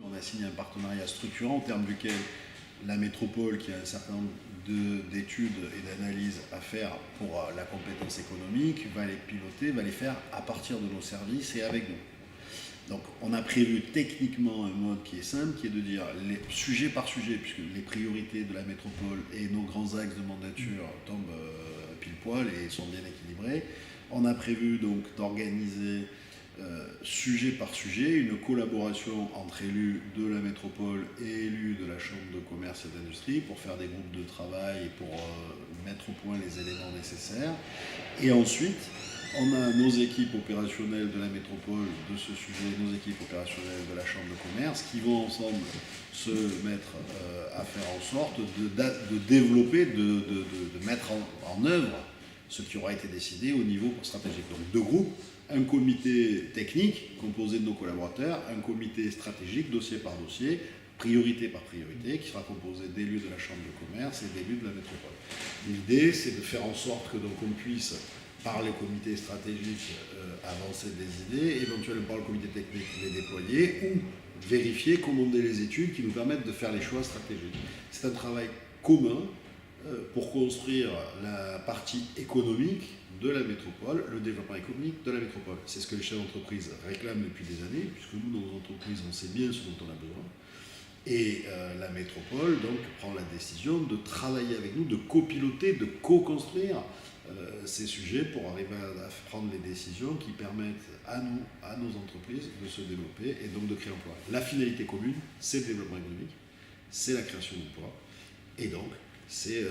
On a signé un partenariat structurant au terme duquel la métropole, qui a un certain nombre d'études et d'analyses à faire pour la compétence économique, va les piloter, va les faire à partir de nos services et avec nous. Donc on a prévu techniquement un mode qui est simple, qui est de dire sujet par sujet, puisque les priorités de la métropole et nos grands axes de mandature tombent pile poil et sont bien équilibrés. On a prévu donc d'organiser sujet par sujet une collaboration entre élus de la métropole et élus de la Chambre de commerce et d'industrie pour faire des groupes de travail et pour mettre au point les éléments nécessaires. Et ensuite, on a nos équipes opérationnelles de la métropole de ce sujet, nos équipes opérationnelles de la Chambre de commerce qui vont ensemble se mettre à faire en sorte de développer, de mettre en œuvre ce qui aura été décidé au niveau stratégique. Donc deux groupes, un comité technique composé de nos collaborateurs, un comité stratégique dossier par dossier, priorité par priorité, qui sera composé d'élus de la Chambre de commerce et d'élus de la métropole. L'idée, c'est de faire en sorte que donc on puisse par les comités stratégiques avancer des idées, éventuellement par le comité technique les déployer ou vérifier, commander les études qui nous permettent de faire les choix stratégiques. C'est un travail commun pour construire la partie économique de la métropole, le développement économique de la métropole. C'est ce que les chefs d'entreprise réclament depuis des années, puisque nous, dans nos entreprises, on sait bien ce dont on a besoin. Et la métropole, donc, prend la décision de travailler avec nous, de copiloter, de co-construire ces sujets pour arriver à prendre les décisions qui permettent à nous, à nos entreprises, de se développer et donc de créer l'emploi. La finalité commune, c'est le développement économique, c'est la création d'emplois, et donc c'est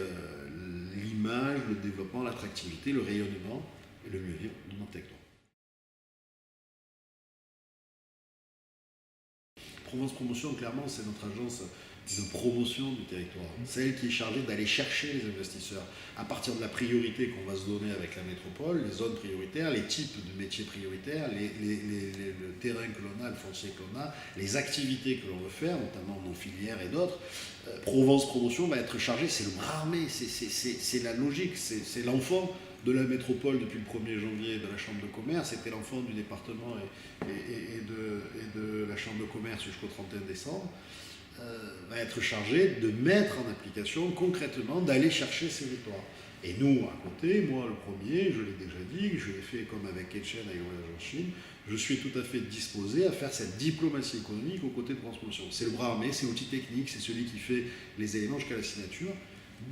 l'image, le développement, l'attractivité, le rayonnement et le mieux vivre de notre territoire. Provence Promotion, clairement, c'est notre agence de promotion du territoire. C'est elle qui est chargée d'aller chercher les investisseurs à partir de la priorité qu'on va se donner avec la métropole, les zones prioritaires, les types de métiers prioritaires, le terrain que l'on a, le foncier que l'on a, les activités que l'on veut faire, notamment nos filières et d'autres. Provence Promotion va être chargée, c'est le bras armé, c'est la logique, c'est l'enfant de la métropole depuis le 1er janvier de la Chambre de commerce, c'était l'enfant du département et de la Chambre de commerce jusqu'au 31 décembre, va être chargé de mettre en application concrètement, d'aller chercher ces victoires. Et nous, à côté, moi le premier, je l'ai déjà dit, je l'ai fait comme avec Etchen avec Voyage en Chine, je suis tout à fait disposé à faire cette diplomatie économique aux côtés de Provence Promotion. C'est le bras armé, c'est l'outil technique, c'est celui qui fait les éléments jusqu'à la signature.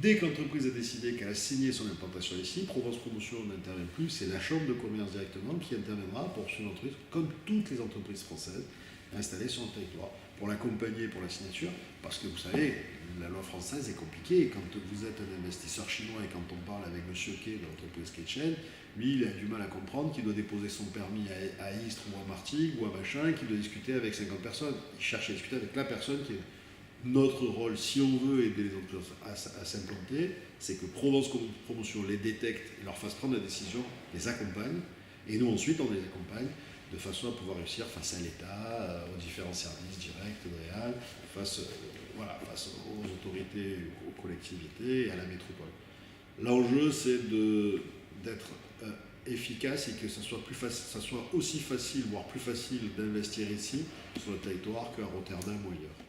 Dès que l'entreprise a décidé qu'elle a signé son implantation ici, Provence Promotion n'intervient plus, c'est la Chambre de commerce directement qui interviendra pour une entreprise, comme toutes les entreprises françaises, installées sur le territoire, pour l'accompagner pour la signature, parce que vous savez, la loi française est compliquée, et quand vous êtes un investisseur chinois et quand on parle avec M. Kay de l'entreprise Ketchen, lui il a du mal à comprendre qu'il doit déposer son permis à Istres ou à Martigues ou à machin, qu'il doit discuter avec 50 personnes. Il cherche à discuter avec la personne qui est... Notre rôle, si on veut aider les entreprises à s'implanter, c'est que Provence Promotion les détecte et leur fasse prendre la décision, les accompagne, et nous ensuite on les accompagne de façon à pouvoir réussir face à l'État, aux différents services directs de Réal, face aux autorités, aux collectivités et à la métropole. L'enjeu, c'est d'être efficace et que ça soit aussi facile, voire plus facile d'investir ici, sur le territoire, qu'à Rotterdam ou ailleurs.